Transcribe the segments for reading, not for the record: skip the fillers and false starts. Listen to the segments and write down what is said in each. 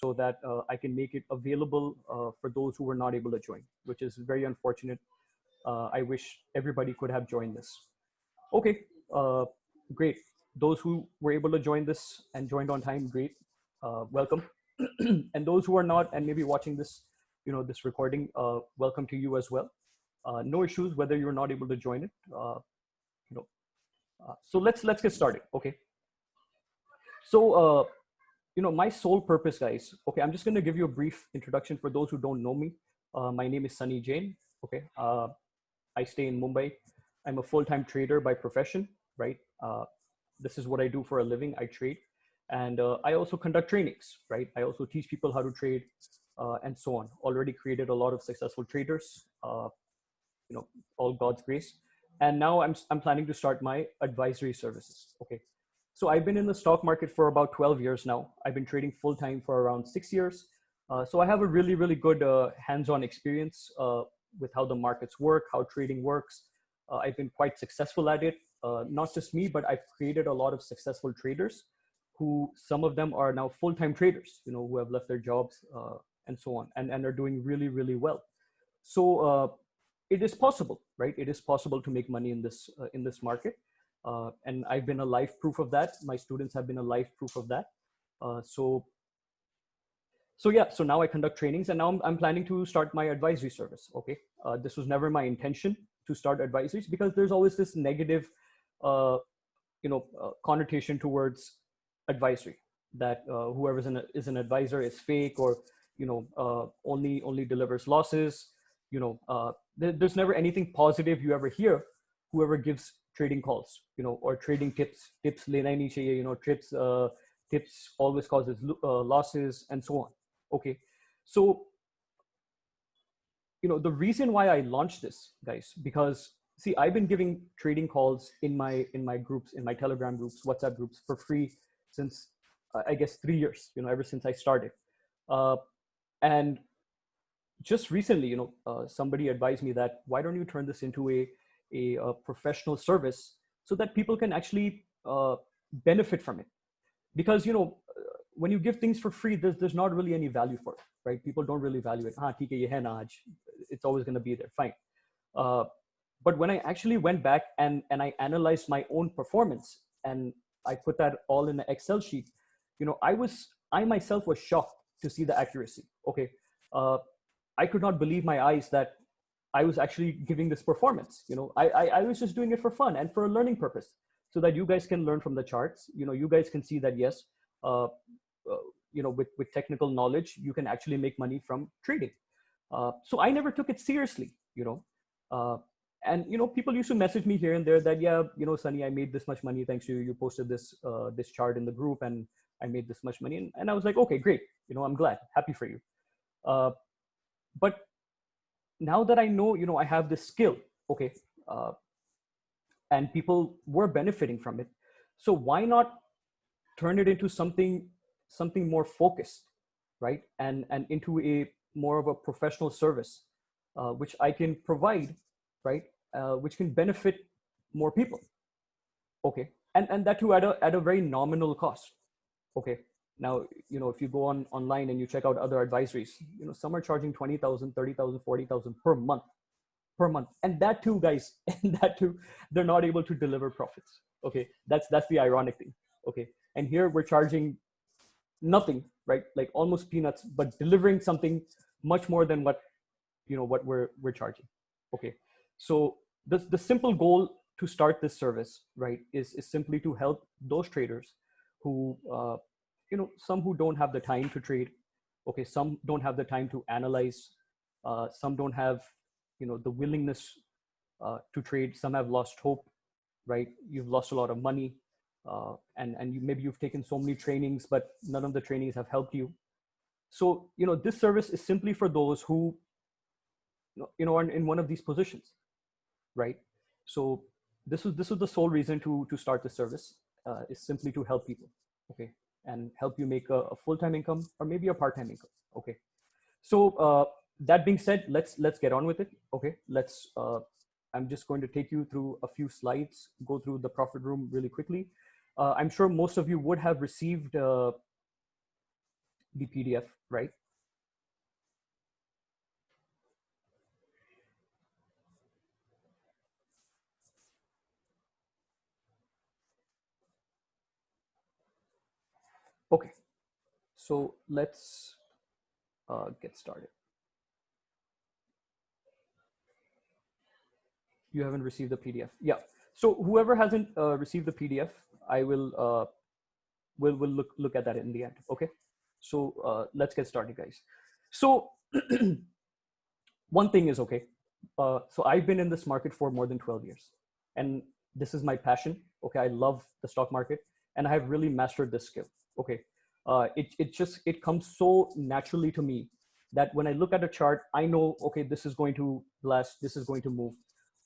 so that I can make it available for those who were not able to join, which is very unfortunate. I wish everybody could have joined this. Okay, great. Those who were able to join this and joined on time, great. Welcome. And those who are not and maybe watching this, this recording, welcome to you as well. No issues whether you're not able to join it. So let's get started. Okay. So my sole purpose, guys. Okay, I'm just going to give you a brief introduction for those who don't know me. My name is Sunny Jain. Okay, I stay in Mumbai. I'm a full-time trader by profession. Right. This is what I do for a living. I trade, and I also conduct trainings. Right. I also teach people how to trade, and so on. Already created a lot of successful traders. All God's grace. And now I'm planning to start my advisory services. Okay. So I've been in the stock market for about 12 years now. I've been trading full time for around 6 years. So I have a really, really good hands-on experience with how the markets work, how trading works. I've been quite successful at it. Not just me, but I've created a lot of successful traders who, some of them are now full-time traders, who have left their jobs and so on, and are doing really, really well. So it is possible, right? It is possible to make money in this market. And I've been a live proof of that. My students have been a live proof of that. So now I conduct trainings, and now I'm planning to start my advisory service. Okay, this was never my intention to start advisories, because there's always this negative, connotation towards advisory, that whoever is an advisor is fake, or only delivers losses. There's never anything positive you ever hear. Whoever gives trading calls, or trading tips lena hi nahi chahiye, tips always causes losses, and so on. Okay, so the reason why I launched this, guys, because see, I've been giving trading calls in my groups, in my Telegram groups, WhatsApp groups, for free since I guess 3 years, ever since I started. And just recently, somebody advised me that, why don't you turn this into a professional service, so that people can actually benefit from it? Because when you give things for free, there's not really any value for it, right? People don't really value it. Theek hai, ye hai na aaj. It's always going to be there, fine. But when I actually went back and I analyzed my own performance, and I put that all in an Excel sheet, I myself was shocked to see the accuracy. Okay, I could not believe my eyes that I was actually giving this performance. I was just doing it for fun and for a learning purpose, so that you guys can learn from the charts. You guys can see that, yes, with technical knowledge, you can actually make money from trading. So I never took it seriously, and people used to message me here and there that, yeah, Sunny, I made this much money thanks to you. You posted this chart in the group, and I made this much money. And I was like, okay, great. I'm glad, happy for you. But now that I know, I have this skill, okay, and people were benefiting from it, so why not turn it into something more focused, right? And into a more of a professional service, which I can provide, right? Which can benefit more people, okay, and that too at a very nominal cost, okay. Now, if you go online and you check out other advisories, some are charging 20,000, 30,000, 40,000 per month. And that too, guys, and that too, they're not able to deliver profits. Okay. That's the ironic thing. Okay. And here we're charging nothing, right? Like almost peanuts, but delivering something much more than what we're charging. Okay. So the simple goal to start this service, right, is simply to help those traders who, some who don't have the time to trade. Okay. Some don't have the time to analyze. Some don't have, the willingness to trade. Some have lost hope, right? You've lost a lot of money. And maybe you've taken so many trainings, but none of the trainings have helped you. So, this service is simply for those who, are in one of these positions, right? So this was the sole reason to start the service, is simply to help people, okay, and help you make a full-time income or maybe a part-time income, okay. So that being said, let's get on with it, okay. I'm just going to take you through a few slides, go through the profit room really quickly. I'm sure most of you would have received the PDF, right? Okay, so let's get started. You haven't received the PDF. Yeah. So whoever hasn't received the PDF, I will look at that in the end. Okay. So let's get started, guys. So one thing is okay. So I've been in this market for more than 12 years, and this is my passion. Okay, I love the stock market, and I have really mastered this skill. Okay, it comes so naturally to me that when I look at a chart, I know okay, this is going to last, this is going to move.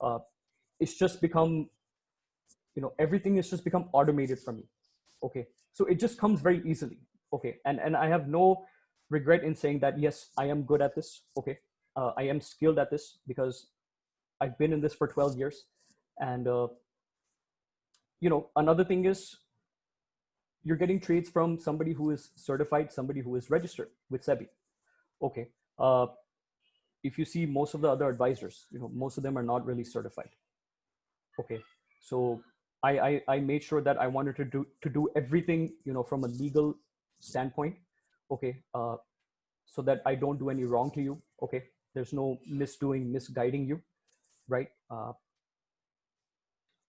Uh, it's just become, everything has just become automated for me. Okay, so it just comes very easily. Okay, and I have no regret in saying that yes, I am good at this. Okay, I am skilled at this because I've been in this for 12 years. And another thing is you're getting trades from somebody who is certified, somebody who is registered with SEBI. Okay, uh, if you see most of the other advisors, most of them are not really certified. Okay, so I made sure that I wanted to do everything, from a legal standpoint. Okay, so that I don't do any wrong to you. Okay, there's no misguiding you, right?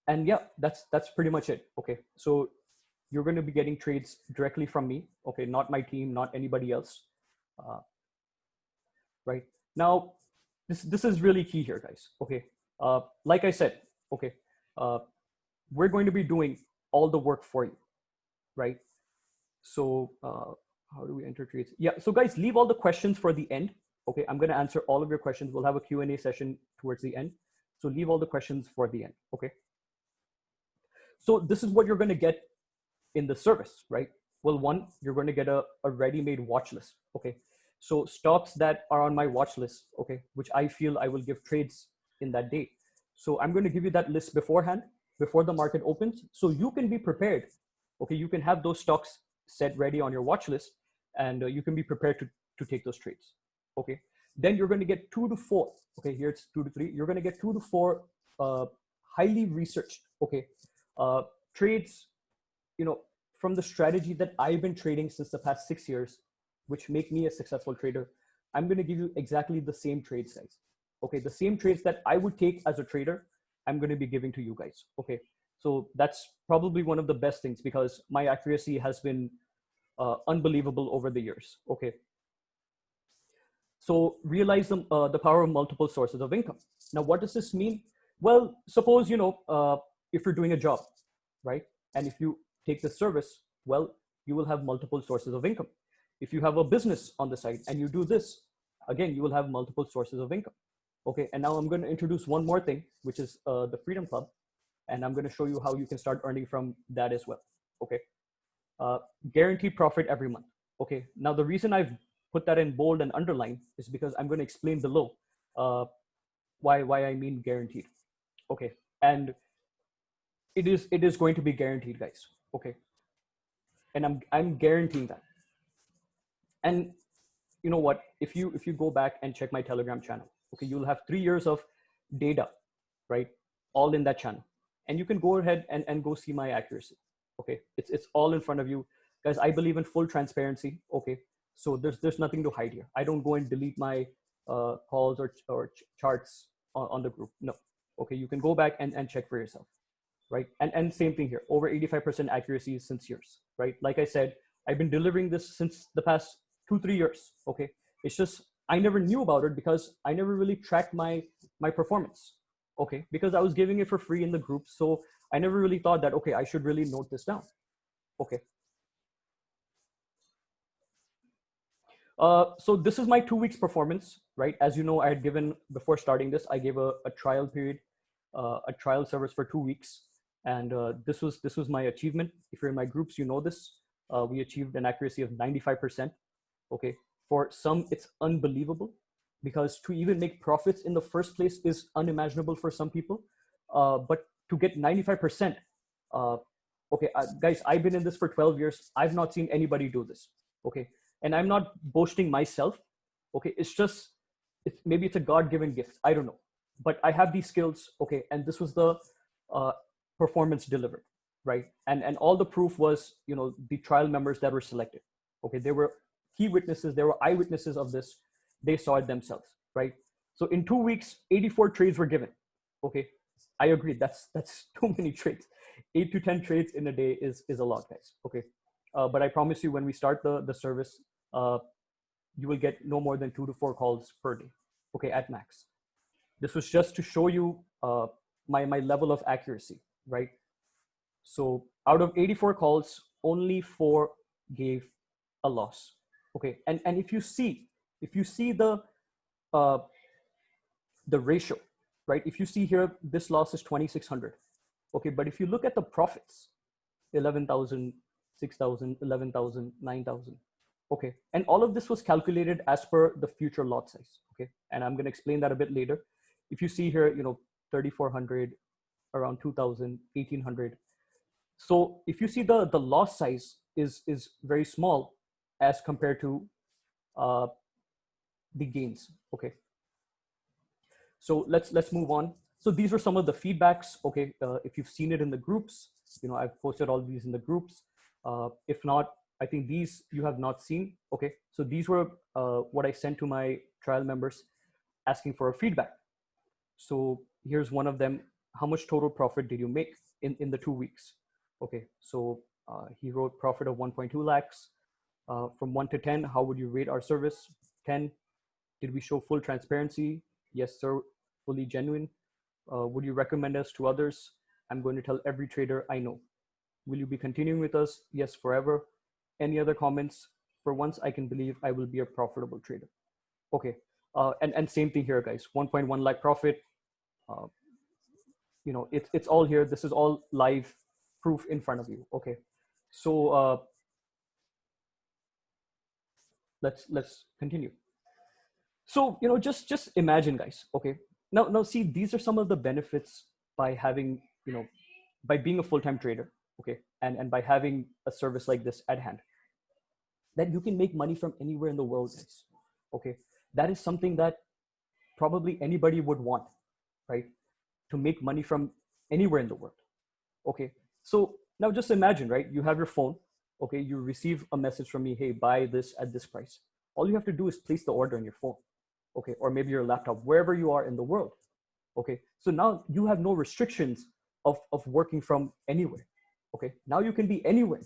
And yeah, that's pretty much it. Okay, so you're going to be getting trades directly from me. Okay, not my team, not anybody else. Uh, right now, this is really key here, guys. Okay, like I said, okay, uh, we're going to be doing all the work for you, right? So how do we enter trades? Yeah, so guys, leave all the questions for the end. Okay, I'm going to answer all of your questions. We'll have a Q&A session towards the end. So leave all the questions for the end. Okay, so this is what you're going to get in the service, right? Well, one, you're going to get a ready-made watch list. Okay, so stocks that are on my watch list, okay, which I feel I will give trades in that day. So I'm going to give you that list beforehand, before the market opens, so you can be prepared. Okay, you can have those stocks set ready on your watch list, and you can be prepared to take those trades. Okay, then you're going to get 2 to 4. Okay, here it's 2 to 3. You're going to get 2 to 4 highly researched, okay, trades, you know, from the strategy that I've been trading since the past 6 years, which make me a successful trader. I'm going to give you exactly the same trades, guys. Okay, the same trades that I would take as a trader, I'm going to be giving to you guys. Okay, so that's probably one of the best things because my accuracy has been unbelievable over the years. Okay, so realize the power of multiple sources of income. Now, what does this mean? Well, suppose, if you're doing a job, right? And if you take the service, well, you will have multiple sources of income. If you have a business on the side and you do this, again, you will have multiple sources of income. Okay, and now I'm going to introduce one more thing, which is the Freedom Club. And I'm going to show you how you can start earning from that as well. Okay, guaranteed profit every month. Okay, now the reason I've put that in bold and underline is because I'm going to explain below uh, why I mean guaranteed. Okay, and it is going to be guaranteed, guys. Okay, and I'm guaranteeing that. And you know what? If you go back and check my Telegram channel, okay, you'll have 3 years of data, right? All in that channel, and you can go ahead and go see my accuracy. Okay, it's all in front of you, guys. I believe in full transparency. Okay, so there's nothing to hide here. I don't go and delete my calls or charts on the group. No. Okay, you can go back and check for yourself, right? And same thing here, over 85% accuracy since years, right? Like I said, I've been delivering this since the past 2-3 years. Okay, it's just I never knew about it because I never really tracked my performance. Okay, because I was giving it for free in the group, so I never really thought that okay, I should really note this down. Okay, so this is my 2 weeks performance, right? As you know, I had given before starting this, I gave a trial period, a trial service for 2 weeks, and this was my achievement. If you're in my groups, you know this. We achieved an accuracy of 95%. Okay, for some it's unbelievable because to even make profits in the first place is unimaginable for some people. But to get 95%, okay, guys, I've been in this for 12 years. I've not seen anybody do this. Okay, And I'm not boasting myself. Okay, it's just, maybe it's a God-given gift. I don't know, but I have these skills. Okay, and this was the uh, performance delivered, right? And all the proof was, the trial members that were selected. Okay, they were key witnesses. They were eyewitnesses of this. They saw it themselves, right? So in 2 weeks, 84 trades were given. Okay, I agree. That's too many trades. 8 to 10 trades in a day is a lot, guys. Okay, but I promise you, when we start the service, uh, you will get no more than 2 to 4 calls per day. Okay, at max. This was just to show you my level of accuracy, right? So out of 84 calls, only 4 gave a loss. Okay, and if you see uh, the ratio, right? If you see here, this loss is 2,600. Okay, but if you look at the profits, 11,000, 6,000, 11,000, 9,000. Okay, and all of this was calculated as per the future lot size. Okay, and I'm going to explain that a bit later. If you see here, 3,400, around 2,000, 1,800. So if you see the loss size is very small as compared to uh, the gains. Okay, so let's move on. So these are some of the feedbacks. Okay, if you've seen it in the groups, I've posted all these in the groups. If not, I think these you have not seen. Okay, so these were what I sent to my trial members asking for a feedback. So here's one of them. How much total profit did you make in the 2 weeks? Okay, so he wrote profit of 1.2 lakhs. From 1 to 10, how would you rate our service? 10. Did we show full transparency? Yes, sir. Fully genuine. Would you recommend us to others? I'm going to tell every trader I know. Will you be continuing with us? Yes, forever. Any other comments? For once, I can believe I will be a profitable trader. Okay. And same thing here, guys. 1.1 lakh profit. Uh, it's all here. This is all live proof in front of you. Okay. So let's continue. So just imagine, guys. Okay. Now see, these are some of the benefits by having, by being a full-time trader. Okay, and by having a service like this at hand, that you can make money from anywhere in the world, guys. Okay, that is something that probably anybody would want, right? To make money from anywhere in the world. Okay, so now just imagine, right? You have your phone. Okay, you receive a message from me, hey, buy this at this price. All you have to do is place the order on your phone. Okay, or maybe your laptop, wherever you are in the world. Okay, so now you have no restrictions of working from anywhere. Okay, now you can be anywhere,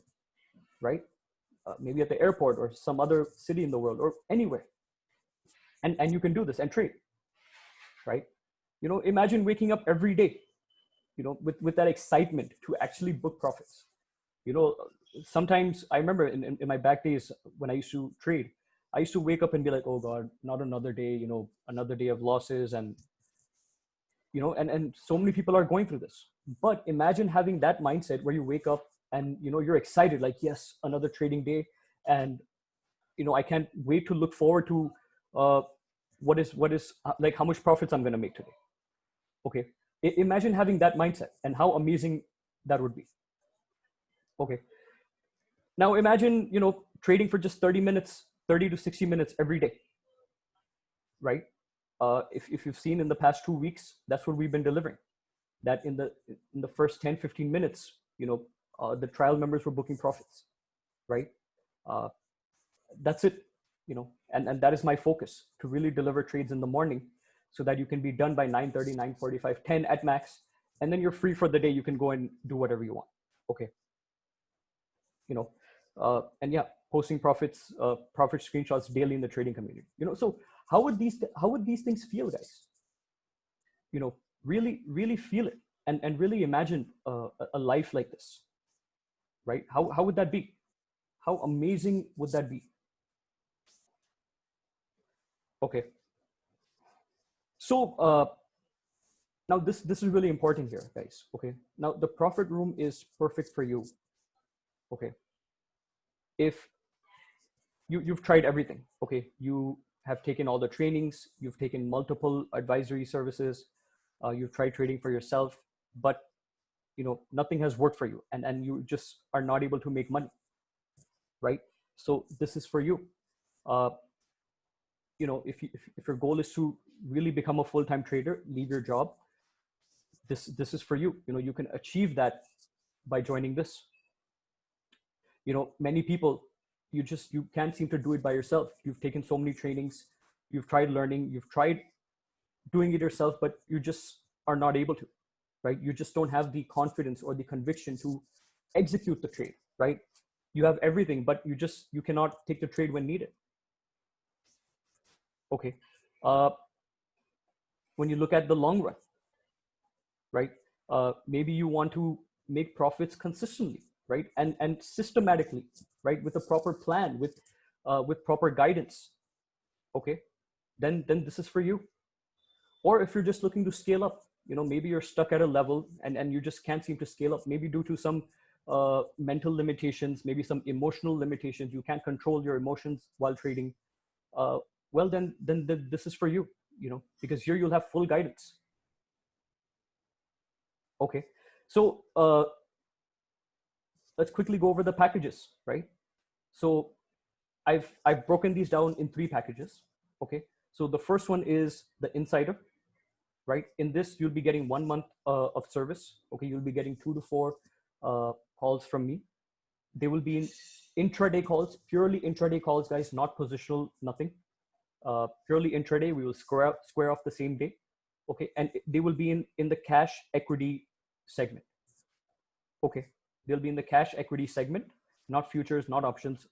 right? Maybe at the airport or some other city in the world or anywhere, and you can do this and trade, right? Imagine waking up every day, with that excitement to actually book profits. you know Sometimes I remember in my back days when I used to trade, I used to wake up and be like, oh god, not another day, another day of losses. And so many people are going through this. But imagine having that mindset where you wake up and you're excited, like, yes, another trading day. And I can't wait to look forward to uh, what is like how much profits I'm going to make today. Okay, imagine having that mindset and how amazing that would be. Okay, now imagine trading for just 30 minutes, 30 to 60 minutes every day, right? If you've seen in the past 2 weeks, that's what we've been delivering. That in the first 10, 15 minutes, the trial members were booking profits, right? uh, that's it. And that is my focus, to really deliver trades in the morning so that you can be done by 9:30, 9:45, 10 at max, and then you're free for the day. You can go and do whatever you want. Okay, and yeah, posting profit screenshots daily in the trading community. So how would these things feel, guys? Really feel it, and really imagine a life like this, right? How would that be? How amazing would that be? Okay, so now this is really important here, guys. Okay, now the profit room is perfect for you. Okay, if you've tried everything. Okay, you have taken all the trainings, you've taken multiple advisory services, you've tried trading for yourself, but nothing has worked for you, and you just are not able to make money, right? So this is for you. uh, if your goal is to really become a full-time trader, leave your job, this is for you. You can achieve that by joining this. Many people, you can't seem to do it by yourself. You've taken so many trainings, you've tried learning, you've tried doing it yourself, but you just are not able to, right? You just don't have the confidence or the conviction to execute the trade, right? You have everything, but you cannot take the trade when needed. Okay. When you look at the long run, right? Maybe you want to make profits consistently, right? And systematically, right? With a proper plan, with proper guidance. Okay. Then this is for you. Or if you're just looking to scale up, maybe you're stuck at a level and you just can't seem to scale up, maybe due to some mental limitations, maybe some emotional limitations. You can't control your emotions while trading. Well, then this is for you, because here you'll have full guidance. Okay. So let's quickly go over the packages, right? So I've broken these down in 3 packages. Okay. So the first one is the insider, right? In this, you'll be getting 1 month of service. Okay. You'll be getting 2 to 4 calls from me. They will be in intraday calls, purely intraday calls, guys, not positional, nothing. Purely intraday. We will square off the same day. Okay. And they will be in the cash equity segment. Okay. They'll be in the cash equity segment, not futures, not options,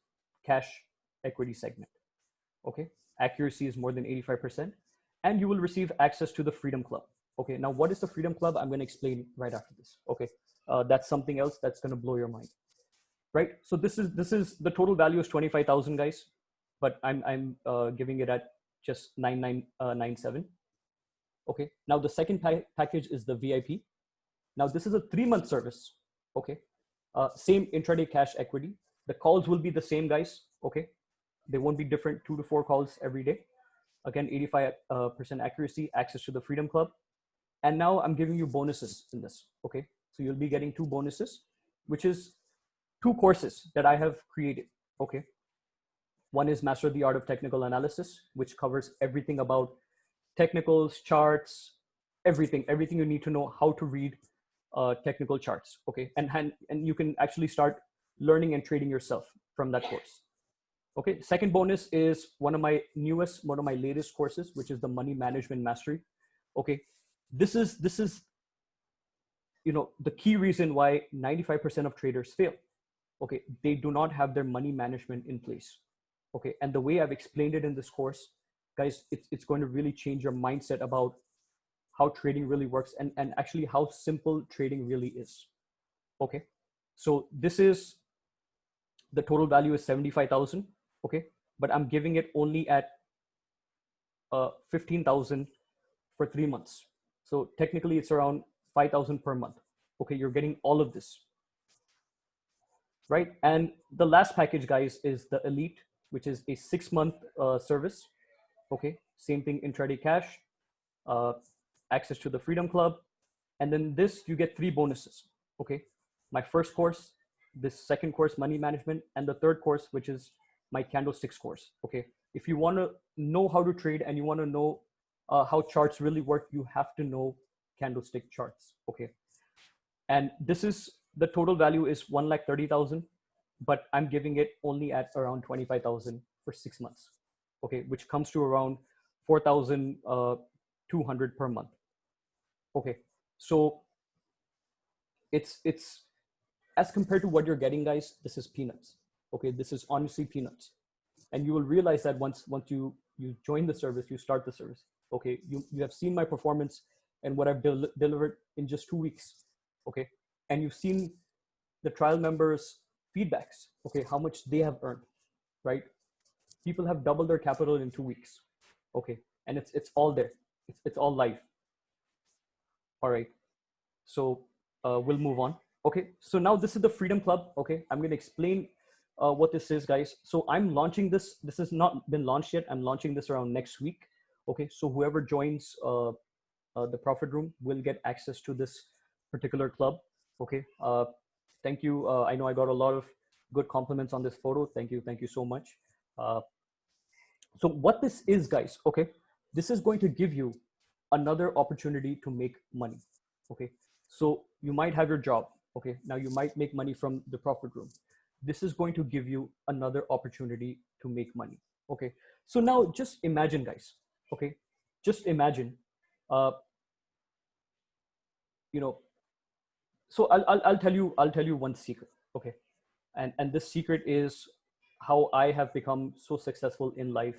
cash equity segment. Okay. Accuracy is more than 85%. And you will receive access to the Freedom Club. Okay. Now, what is the Freedom Club? I'm going to explain right after this. Okay. That's something else that's going to blow your mind. Right. So this is the total value is 25,000, guys, but I'm giving it at just 9997. Okay. Now the second package is the VIP. Now this is a 3-month service. Okay. Same intraday cash equity. The calls will be the same, guys. Okay. They won't be different, 2 to 4 calls every day. Again, 85% accuracy, access to the Freedom Club. And now I'm giving you bonuses in this. Okay. So you'll be getting 2 bonuses, which is 2 courses that I have created. Okay. One is Master the Art of Technical Analysis, which covers everything about technicals, charts, everything you need to know how to read technical charts. Okay. And you can actually start learning and trading yourself from that course. Okay. Second bonus is one of my latest courses, which is the Money Management Mastery. Okay. This is the key reason why 95% of traders fail. Okay. They do not have their money management in place. Okay. And the way I've explained it in this course, guys, it's going to really change your mindset about how trading really works and actually how simple trading really is. Okay. So this is the total value is 75,000. Okay. But I'm giving it only at 15,000 for 3 months. So technically it's around 5,000 per month. Okay. You're getting all of this. Right. And the last package, guys, is the Elite, which is a 6-month service. Okay. Same thing, intraday cash, access to the Freedom Club. And then this, you get 3 bonuses. Okay. My first course, this second course, money management, and the third course, which is my candlesticks course. Okay. If you want to know how to trade and you want to know how charts really work, you have to know candlestick charts. Okay. And this is the total value is 1,30,000, but I'm giving it only at around 25,000 for 6 months. Okay. Which comes to around 4,200 per month. Okay. So it's as compared to what you're getting, guys, this is peanuts. Okay. This is honestly peanuts. And you will realize that once you join the service, you start the service. Okay. You have seen my performance and what I've delivered in just 2 weeks. Okay. And you've seen the trial members' feedbacks. Okay. How much they have earned, right? People have doubled their capital in 2 weeks. Okay. And it's all there. It's all live. All right. So we'll move on. Okay. So now this is the Freedom Club. Okay. I'm going to explain what this is, guys. So I'm launching this. This has not been launched yet. I'm launching this around next week. Okay. So whoever joins the Profit Room will get access to this particular club. Okay. Thank you. I know I got a lot of good compliments on this photo. Thank you. Thank you so much. So what this is, guys, okay, this is going to give you another opportunity to make money. Okay, so you might have your job. Okay, now you might make money from the profit room. This is going to give you another opportunity to make money. Okay, so now just imagine, guys. Okay, just imagine, uh, you know. So I'll tell you one secret. Okay, and this secret is how I have become so successful in life,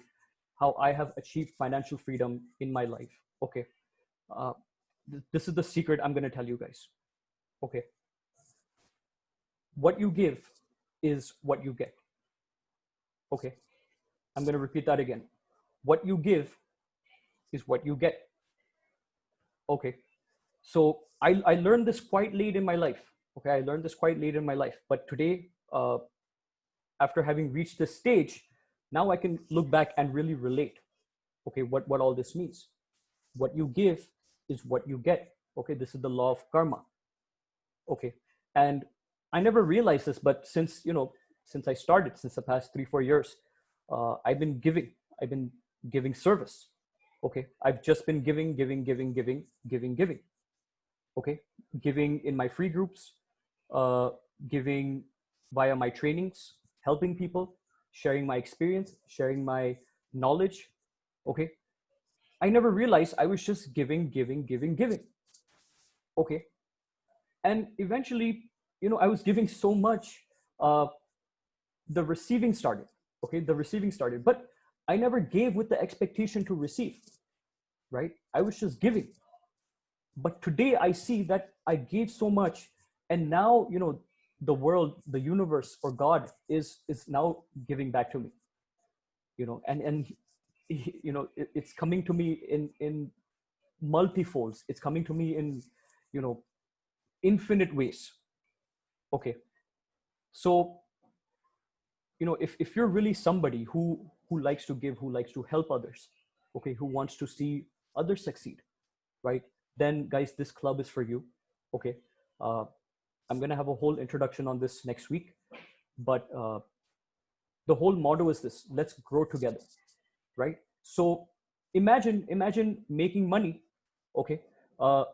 how I have achieved financial freedom in my life. Okay, uh, this is the secret I'm going to tell you guys. Okay, what you give is what you get. Okay, I'm going to repeat that again. What you give is what you get. Okay, so I learned this quite late in my life. Okay, I learned this quite late in my life, but today, after having reached this stage, now I can look back and really relate. Okay, what all this means. What you give is what you get. Okay, this is the law of karma. Okay, and I never realized this, but since I started, since the past 3 4 years, I've been giving. I've been giving service. Okay, I've just been giving. Okay, giving in my free groups, uh, giving via my trainings, helping people, sharing my experience, sharing my knowledge. Okay, I never realized I was just giving. Okay, and eventually, I was giving so much, uh, the receiving started. Okay, the receiving started, but I never gave with the expectation to receive. Right, I was just giving. But today I see that I gave so much, and now the world, the universe, or God is now giving back to me. And it's coming to me in multifolds. It's coming to me in you know infinite ways. Okay, so if you're really somebody who likes to give, who likes to help others, okay, who wants to see others succeed, right, then guys, this club is for you. Okay, uh, I'm going to have a whole introduction on this next week, but the whole motto is this: let's grow together, right? So imagine making money, okay, uh,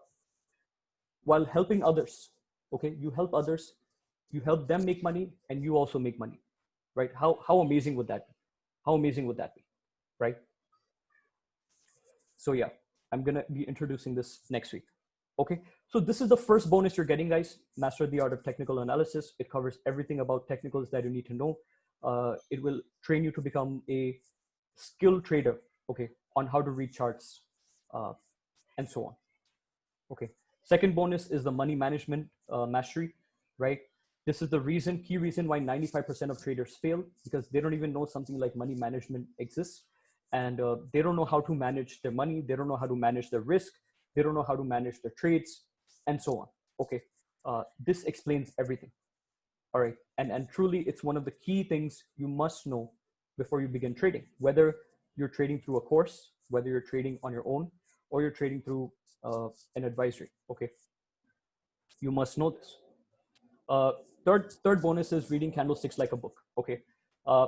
while helping others. Okay, you help others, you help them make money, and you also make money, right? How amazing would that be? How amazing would that be, right? So yeah, I'm gonna be introducing this next week. Okay, so this is the first bonus you're getting, guys. Master the art of technical analysis. It covers everything about technicals that you need to know. It will train you to become a skilled trader, okay, on how to read charts, uh, and so on. Okay. Second bonus is the money management mastery, right? This is the key reason why 95% of traders fail, because they don't even know something like money management exists. And they don't know how to manage their money. They don't know how to manage their risk. They don't know how to manage their trades, and so on. Okay. This explains everything. All right. And truly, it's one of the key things you must know before you begin trading, whether you're trading through a course, whether you're trading on your own, or you're trading through an advisory. Okay, you must know this. Uh, third bonus is reading candlesticks like a book. Okay, uh,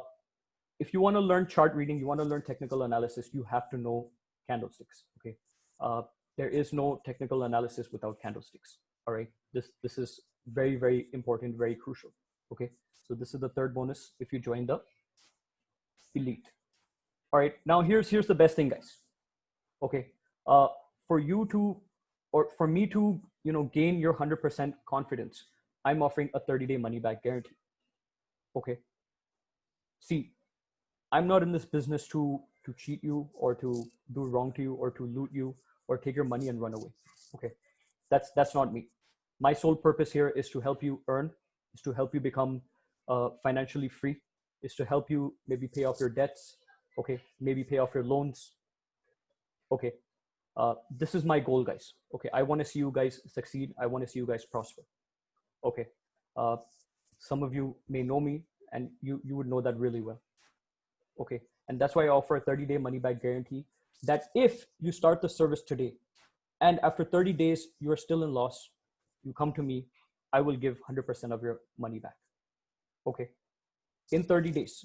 if you want to learn chart reading, you want to learn technical analysis, you have to know candlesticks. Okay, uh, there is no technical analysis without candlesticks. All right, this is very important, very crucial. Okay, so this is the third bonus if you join the elite. All right, now here's the best thing, guys. Okay, uh, for you to, or for me to gain your 100% confidence, I'm offering a 30-day money back guarantee. Okay, see, I'm not in this business to cheat you, or to do wrong to you, or to loot you, or take your money and run away. Okay, that's not me. My sole purpose here is to help you earn, is to help you become financially free, is to help you maybe pay off your debts. Okay, maybe pay off your loans. Okay, this is my goal, guys. Okay, I want to see you guys succeed. I want to see you guys prosper. Okay, uh, some of you may know me, and you would know that really well. Okay, and that's why I offer a 30-day money back guarantee, that if you start the service today and after 30 days you are still in loss, you come to me, I will give 100% of your money back. Okay, in 30 days,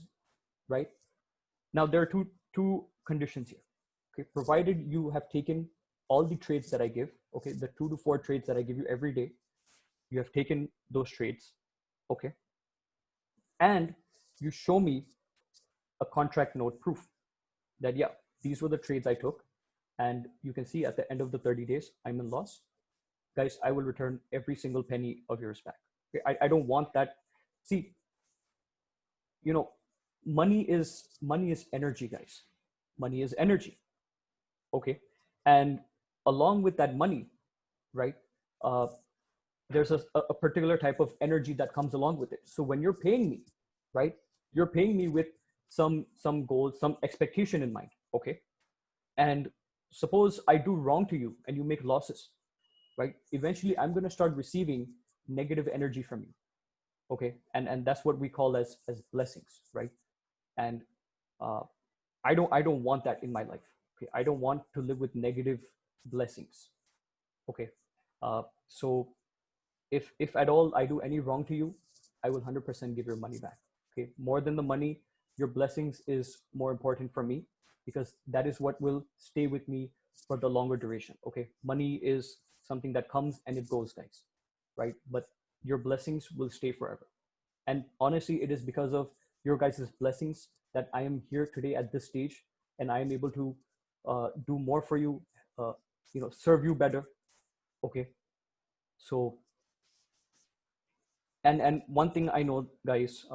right? Now there are two conditions here. Okay, provided you have taken all the trades that I give, okay, the 2 to 4 trades that I give you every day, you have taken those trades, okay, and you show me a contract note proof that, yeah, these were the trades I took, and you can see at the end of the 30 days, I'm in loss. Guys, I will return every single penny of yours back. Okay? I don't want that. See, you know, money is energy, guys. Money is energy. Okay. And along with that money, right? Uh, there's a particular type of energy that comes along with it. So when you're paying me, right, you're paying me with some goals, some expectation in mind. Okay. And suppose I do wrong to you and you make losses, right? Eventually I'm going to start receiving negative energy from you. Okay. And that's what we call as blessings, right? And uh, I don't want that in my life. Okay. I don't want to live with negative blessings. Okay. So if at all I do any wrong to you, I will 100% give your money back. Okay. More than the money, your blessings is more important for me, because that is what will stay with me for the longer duration. Okay. Money is something that comes and it goes, guys, right? But your blessings will stay forever. And honestly, it is because of your guys' blessings that I am here today at this stage, and I am able to do more for you, uh, serve you better. Okay. So, and one thing I know, guys,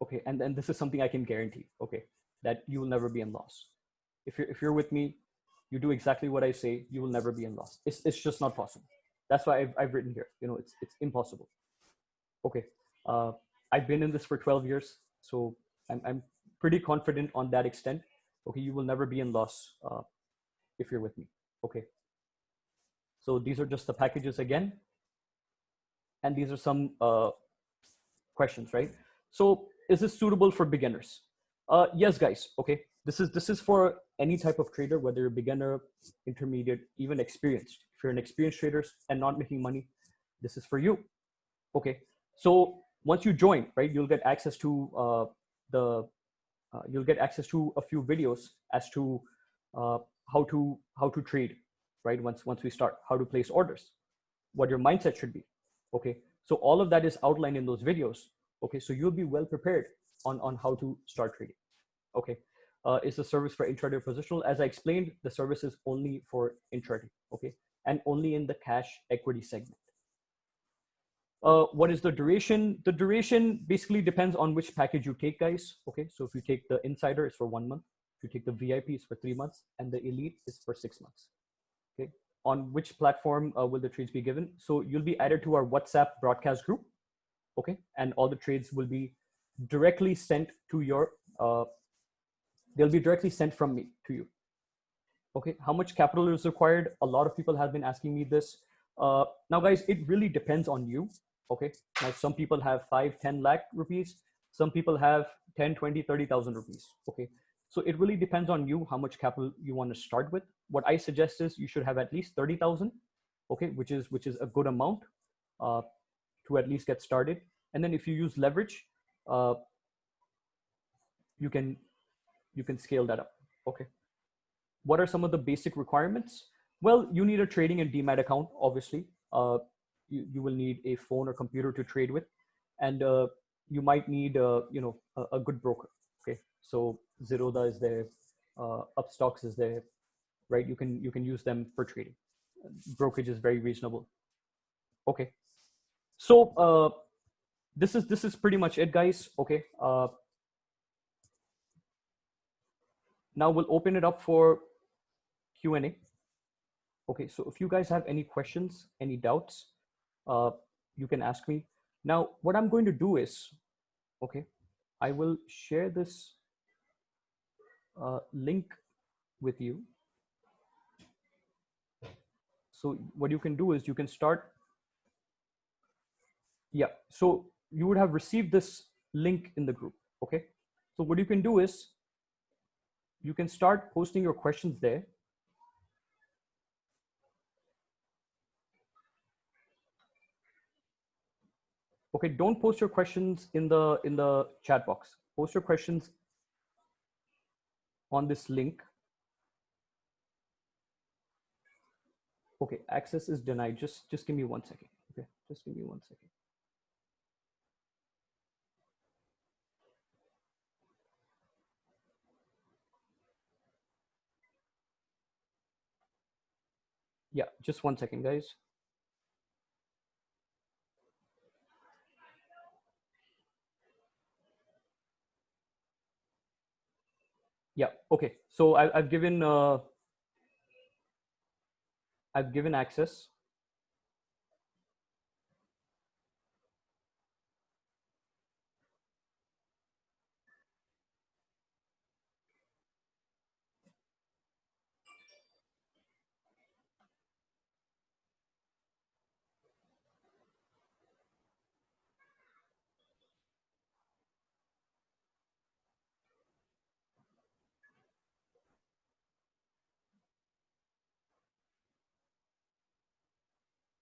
okay, and this is something I can guarantee, okay, that you will never be in loss. If you're with me, you do exactly what I say, you will never be in loss. It's just not possible. That's why I've written here, it's impossible. Okay. uh, I've been in this for 12 years, so I'm pretty confident on that extent. Okay, you will never be in loss if you're with me. Okay, so these are just the packages again, and these are some questions, right? So is this suitable for beginners? Yes, guys. Okay, this is for any type of trader, whether you're beginner, intermediate, even experienced. If you're an experienced trader and not making money, this is for you. Okay, so once you join, right, you'll get access to the you'll get access to a few videos as to uh, how to trade, right? Once we start, how to place orders, what your mindset should be. Okay, so all of that is outlined in those videos. Okay, so you'll be well prepared on how to start trading. Okay, is the service for intraday positional? As I explained, the service is only for intraday. Okay, and only in the cash equity segment. What is the duration? The duration basically depends on which package you take, guys. Okay, so if you take the insider, it's for 1 month. If you take the VIP, it's for 3 months, and the elite is for 6 months. Okay, on which platform will the trades be given? So you'll be added to our WhatsApp broadcast group. Okay, and all the trades will be directly sent to your. They'll be directly sent from me to you. Okay, how much capital is required? A lot of people have been asking me this. Now, guys, it really depends on you. Okay, now some people have 5-10 lakh rupees, some people have 10, 20, 30,000 rupees. Okay, so it really depends on you how much capital you want to start with. What I suggest is you should have at least 30,000. Okay, which is a good amount uh, to at least get started. And then if you use leverage, uh, you can scale that up. Okay, what are some of the basic requirements? Well, you need a trading and demat account, obviously. You will need a phone or computer to trade with, and you might need a good broker. Okay, so Zerodha is there, Upstocks is there, right? You can use them for trading. Brokerage is very reasonable. Okay, so this is pretty much it, guys. Okay, now we'll open it up for Q&A. Okay, so if you guys have any questions, any doubts, you can ask me. Now, what I'm going to do is, okay, I will share this link with you. So what you can do is you can start. Yeah, so you would have received this link in the group. Okay, so what you can do is you can start posting your questions there. Okay, don't post your questions in the chat box. Post your questions. on this link. Okay, access is denied. Just give me 1 second. Okay, just give me 1 second. Yeah, just 1 second, guys. Yeah, okay. So I've given access.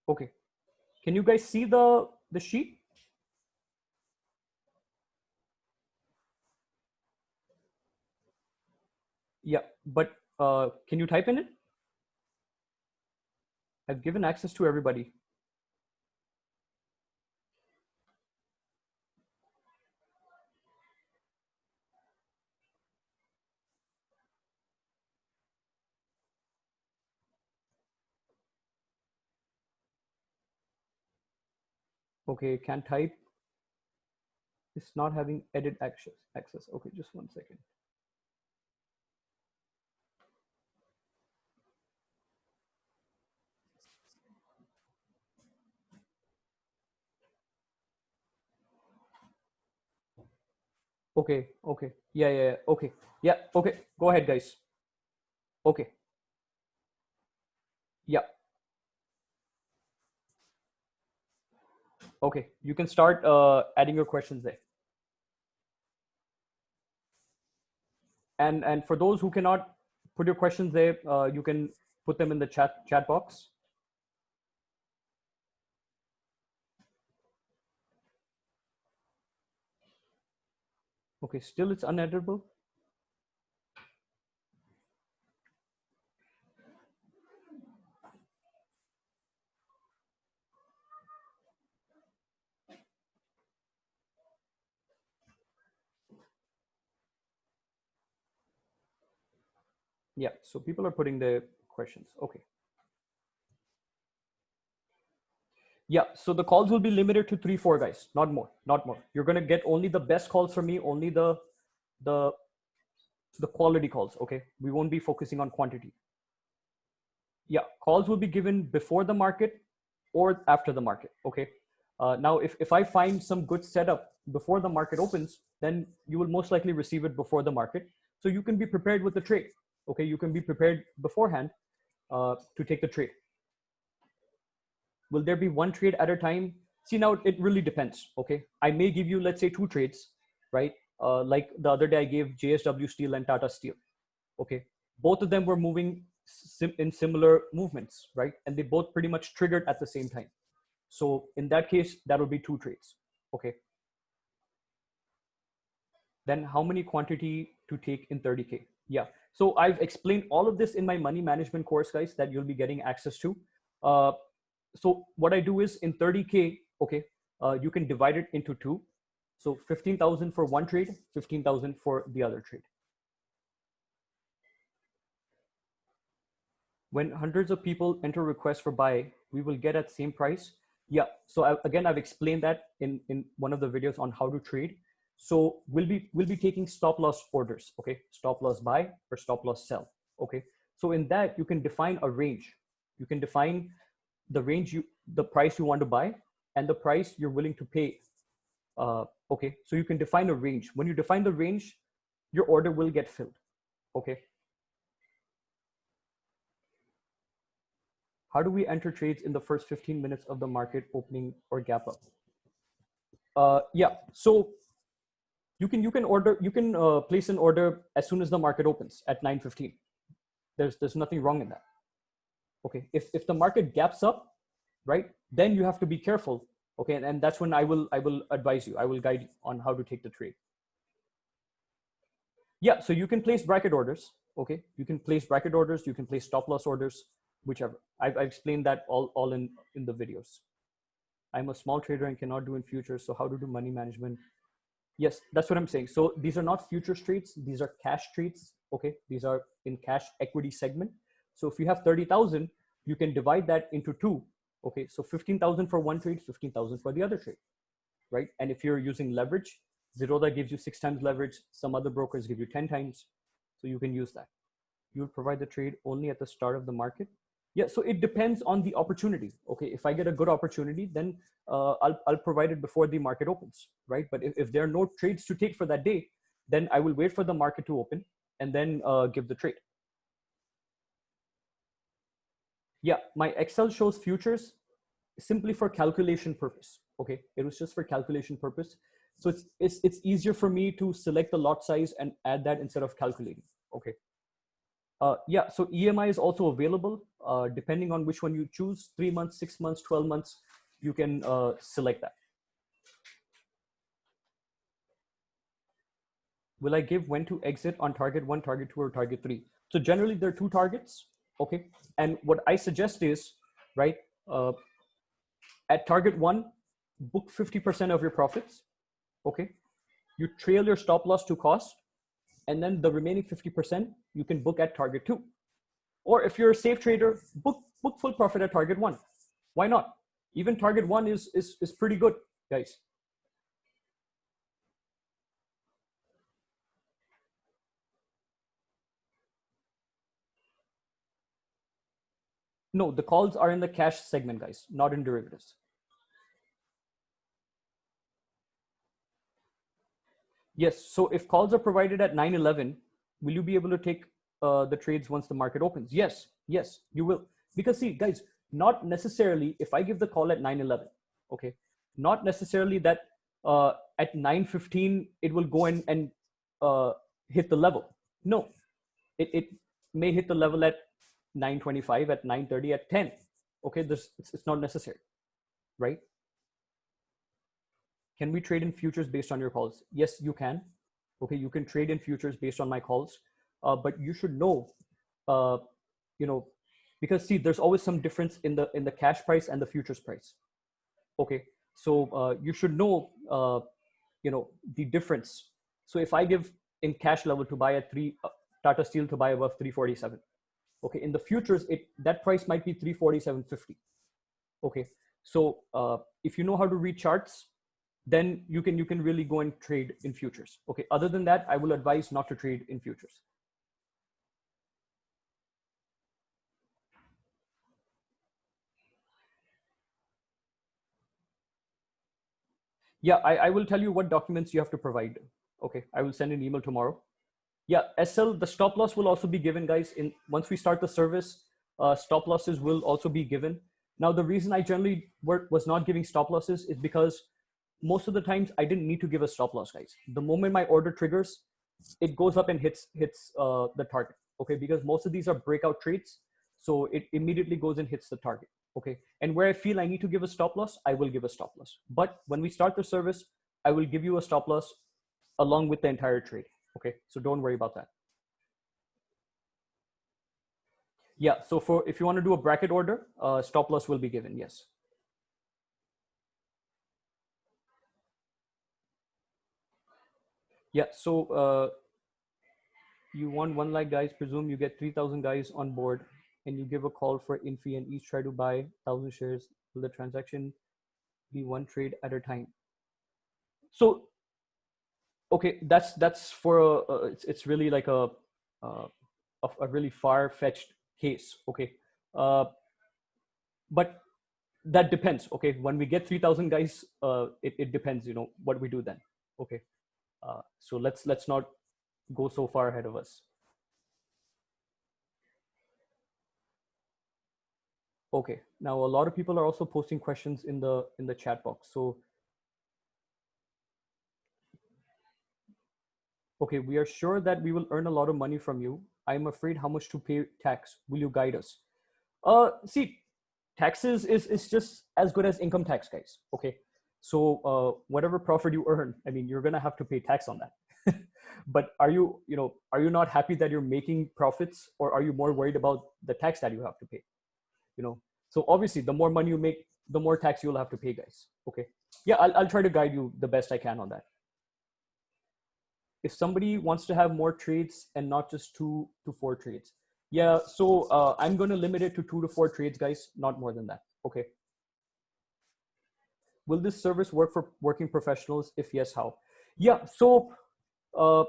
Okay, can you guys see the sheet? Yeah, but can you type in it? I've given access to everybody. Okay, can't type. It's not having edit access. Okay, just 1 second. Okay, okay. Yeah. Okay. Yeah, okay. Go ahead, guys. Okay. Yeah. Okay. You can start adding your questions there. And for those who cannot put your questions there, you can put them in the chat box. Okay, still it's uneditable. Yeah, so people are putting their questions. Okay. Yeah, so the calls will be limited to 3, 4 guys, not more, not more. You're gonna get only the best calls from me, only the quality calls. Okay, we won't be focusing on quantity. Yeah, calls will be given before the market or after the market. Okay. Now, if I find some good setup before the market opens, then you will most likely receive it before the market. So you can be prepared with the trade. Okay, you can be prepared beforehand to take the trade. Will there be one trade at a time? See, now it really depends. Okay, I may give you, let's say, 2 trades, right? Like the other day, I gave JSW Steel and Tata Steel. Okay, both of them were moving in similar movements, right? And they both pretty much triggered at the same time. So in that case, that will be 2 trades. Okay. Then how many quantity to take in 30K? Yeah. So I've explained all of this in my money management course, guys, that you'll be getting access to. So what I do is in 30K, okay, you can divide it into 2. So 15,000 for one trade, 15,000 for the other trade. When hundreds of people enter requests for buy, we will get at same price. Yeah. So again, I've explained that in one of the videos on how to trade. So we'll be taking stop loss orders. Okay. Stop loss buy or stop loss sell. Okay. So in that you can define a range. You can define the range the price you want to buy and the price you're willing to pay. Okay. So you can define a range. When you define the range, your order will get filled. Okay. How do we enter trades in the first 15 minutes of the market opening or gap up? Yeah, so you can place an order as soon as the market opens at 9:15. There's nothing wrong in that. Okay, if the market gaps up, right, then you have to be careful. Okay, and, that's when I will advise you. I will guide you on how to take the trade. Yeah, so you can place bracket orders. Okay, you can place bracket orders, you can place stop loss orders, whichever. I've explained that all in the videos. I'm a small trader and cannot do in futures, so how to do money management? Yes, that's what I'm saying. So these are not futures trades, these are cash trades. Okay, these are in cash equity segment. So if you have 30,000, you can divide that into two. Okay, so 15,000 for one trade, 15,000 for the other trade, right? And if you're using leverage, Zerodha gives you 6 times leverage, some other brokers give you 10 times, so you can use that. You'll provide the trade only at the start of the market. Yeah, so it depends on the opportunity. Okay, if I get a good opportunity, then I'll provide it before the market opens, right? But if there are no trades to take for that day, then I will wait for the market to open and then give the trade. Yeah, my Excel shows futures simply for calculation purpose. Okay, it was just for calculation purpose. So it's easier for me to select the lot size and add that instead of calculating. Okay. Yeah, so EMI is also available depending on which one you choose, 3 months, 6 months, 12 months, you can select that. Will I give when to exit on target 1, target 2, or target 3? So generally there are 2 targets, okay? And what I suggest is, right, at target 1, book 50% of your profits, okay? You trail your stop loss to cost, and then the remaining 50% you can book at target 2. Or if you're a safe trader, book full profit at target 1. Why not? Even target 1 is pretty good, guys. No, the calls are in the cash segment, guys, not in derivatives. Yes, so if calls are provided at 9:11, will you be able to take the trades once the market opens? Yes, yes, you will. Because see, guys, not necessarily if I give the call at 9:11, okay, not necessarily that at 9:15 it will go in and hit the level. No, it may hit the level at 9:25, at 9:30, at 10. Okay, it's not necessary, right? Can we trade in futures based on your calls? Yes, you can. Okay, you can trade in futures based on my calls, but you should know, uh, you know, because see, there's always some difference in the cash price and the futures price. Okay, so you should know, the difference. So if I give in cash level to buy at Tata Steel to buy above 347, okay, in the futures that price might be 347.50. Okay, so if you know how to read charts, then you can really go and trade in futures. Okay, other than that, I will advise not to trade in futures. Yeah, I will tell you what documents you have to provide. Okay, I will send an email tomorrow. Yeah, SL, the stop loss will also be given, guys. In once we start the service, stop losses will also be given. Now, the reason I generally was not giving stop losses is because most of the times I didn't need to give a stop loss, guys. The moment my order triggers, it goes up and hits the target. Okay, because most of these are breakout trades, so it immediately goes and hits the target. Okay, and where I feel I need to give a stop loss, I will give a stop loss. But when we start the service, I will give you a stop loss along with the entire trade. Okay, so don't worry about that. Yeah, so for if you want to do a bracket order, stop loss will be given. Yes. Yeah, so you want 1 lakh guys, presume you get 3,000 guys on board, and you give a call for Infi and each try to buy 1,000 shares. Will the transaction be one trade at a time? So okay, that's for it's really like uh, a really far-fetched case. Okay, uh, but that depends. Okay, when we get 3,000 guys, it depends. What we do then. Okay, so let's not go so far ahead of us. Okay, now a lot of people are also posting questions in the chat box. So okay, we are sure that we will earn a lot of money from you. I'm afraid how much to pay tax. Will you guide us? See, taxes is just as good as income tax, guys. Okay, so whatever profit you earn, I mean, you're gonna have to pay tax on that. But are you not happy that you're making profits, or are you more worried about the tax that you have to pay? you know so obviously the more money you make, the more tax you'll have to pay, guys. Okay. Yeah, I'll try to guide you the best I can on that. If somebody wants to have more trades and not just 2 to 4 trades, yeah, so I'm going to limit it to 2 to 4 trades, guys, not more than that. Okay. Will this service work for working professionals? If yes, how? Yeah, uh,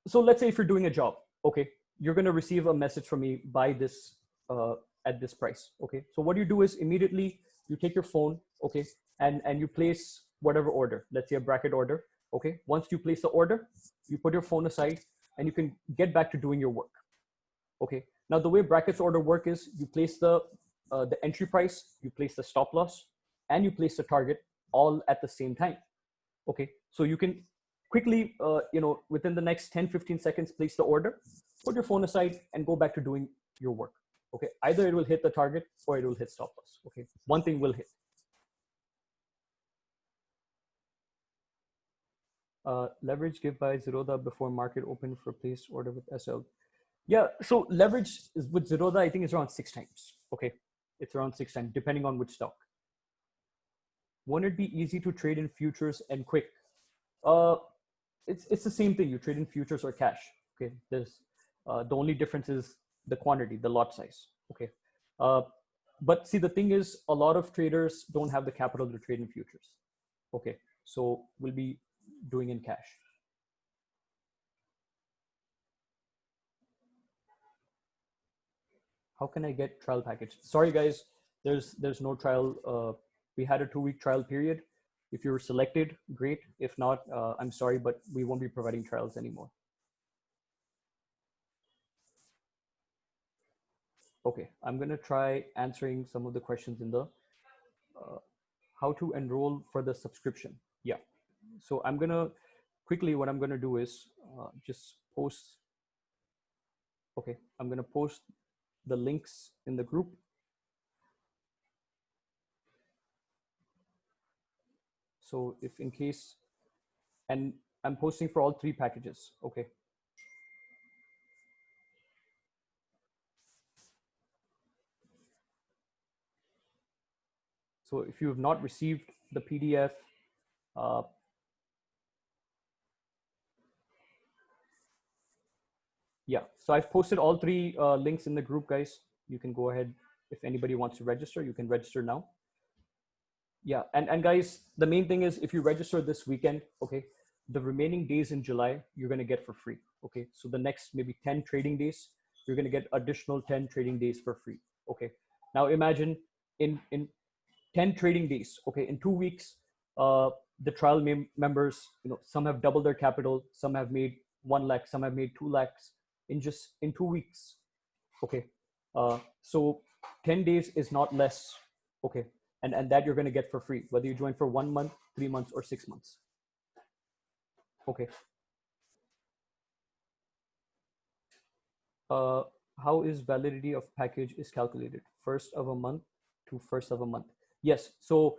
so let's say if you're doing a job, okay, you're going to receive a message from me, buy this uh, at this price. Okay, so what you do is immediately you take your phone, okay, and you place whatever order, let's say a bracket order. Okay, once you place the order, you put your phone aside and you can get back to doing your work. Okay, now the way brackets order work is you place the entry price, you place the stop loss, and you place the target all at the same time. Okay, so you can quickly within the next 10-15 seconds place the order, put your phone aside, and go back to doing your work. Okay, either it will hit the target or it will hit stop loss. Okay, one thing will hit. Leverage give by Zerodha before market open for place order with SL. Yeah, so leverage is with Zerodha, I think it's around 6 times. Okay, it's around 6 times depending on which stock. Won't it be easy to trade in futures and quick? uh it's the same thing. You trade in futures or cash. Okay, there's the only difference is the quantity, the lot size. Okay, uh, but see, the thing is, a lot of traders don't have the capital to trade in futures. Okay, so we'll be doing in cash. How can I get trial package? Sorry, guys, there's no trial. We had a 2-week trial period. If you were selected, great. If not, I'm sorry, but we won't be providing trials anymore. Okay, I'm going to try answering some of the questions in the how to enroll for the subscription. Yeah, so I'm going to quickly, what I'm going to do is just post. Okay, I'm going to post the links in the group. So if in case, and I'm posting for all 3 packages. Okay. So if you have not received the PDF, uh, yeah, so I've posted all 3 links in the group, guys. You can go ahead. If anybody wants to register, you can register now. Yeah, and guys, the main thing is if you register this weekend, okay, the remaining days in July, you're going to get for free. Okay, so the next maybe 10 trading days, you're going to get additional 10 trading days for free. Okay, now imagine in 10 trading days, okay, in 2 weeks, the trial members, some have doubled their capital, some have made 1 lakh, some have made 2 lakhs in 2 weeks. Okay, so 10 days is not less. Okay, and that you're going to get for free, whether you join for 1 month, 3 months, or 6 months. Okay. uh, how is validity of package is calculated? First of a month to first of a month. Yes, so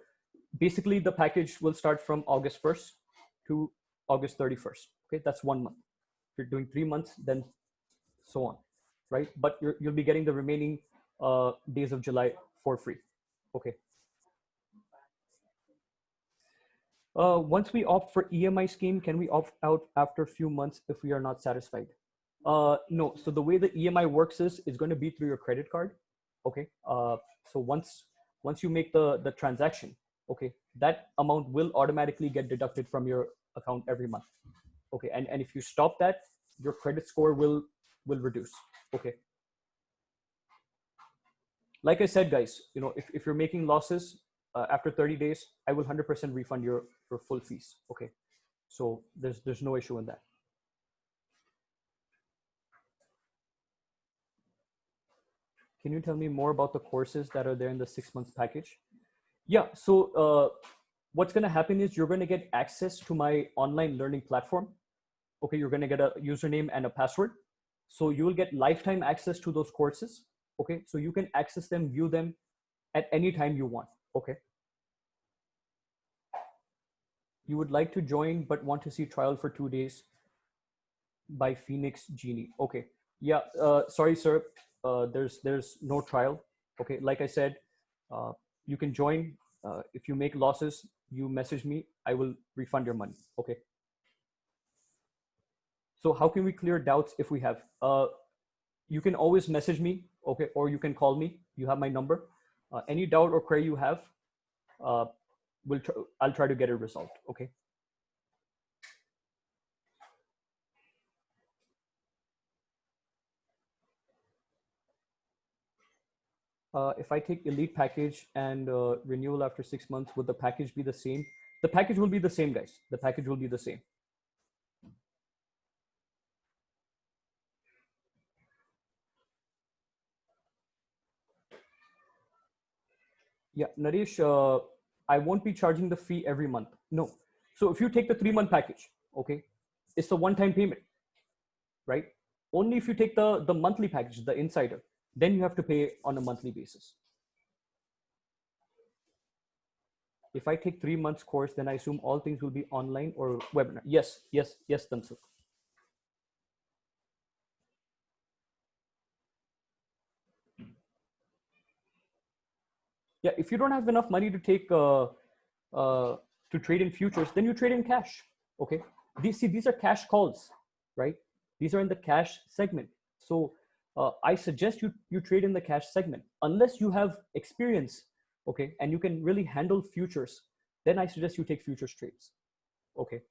basically the package will start from August 1st to August 31st. Okay, that's 1 month. If you're doing 3 months, then so on, right? But you'll be getting the remaining days of July for free. Okay. Once we opt for EMI scheme, can we opt out after a few months if we are not satisfied? No. So the way the EMI works is it's going to be through your credit card. Okay. So once you make the transaction, okay, that amount will automatically get deducted from your account every month. Okay. And if you stop that, your credit score will reduce. Okay. Like I said, guys, if you're making losses after 30 days, I will 100% refund your full fees. Okay. So there's no issue in that. Can you tell me more about the courses that are there in the 6 months package? Yeah. So what's going to happen is you're going to get access to my online learning platform. Okay. You're going to get a username and a password. So you will get lifetime access to those courses. Okay. So you can access them, view them at any time you want. Okay. You would like to join, but want to see trial for 2 days. by Phoenix Genie. Okay. Yeah. Sorry, sir. There's no trial. Okay. Like I said, uh, you can join. If you make losses, you message me. I will refund your money. Okay. So how can we clear doubts if we have? You can always message me. Okay, or you can call me. You have my number. Any doubt or query you have, uh, I'll try to get it resolved. Okay. If I take elite package and renewal after 6 months, would the package be the same? The package will be the same, guys. The package will be the same. Yeah, Naresh, I won't be charging the fee every month. No. So if you take the 3 month package, okay, it's a one-time payment, right? Only if you take the monthly package, the insider, then you have to pay on a monthly basis. If I take 3 months course, then I assume all things will be online or webinar. Yes, yes, yes, Tansuk. Yeah, if you don't have enough money to take to trade in futures, then you trade in cash. Okay, these are cash calls, right? These are in the cash segment. So I suggest you trade in the cash segment unless you have experience, okay, and you can really handle futures. Then I suggest you take futures trades. Okay.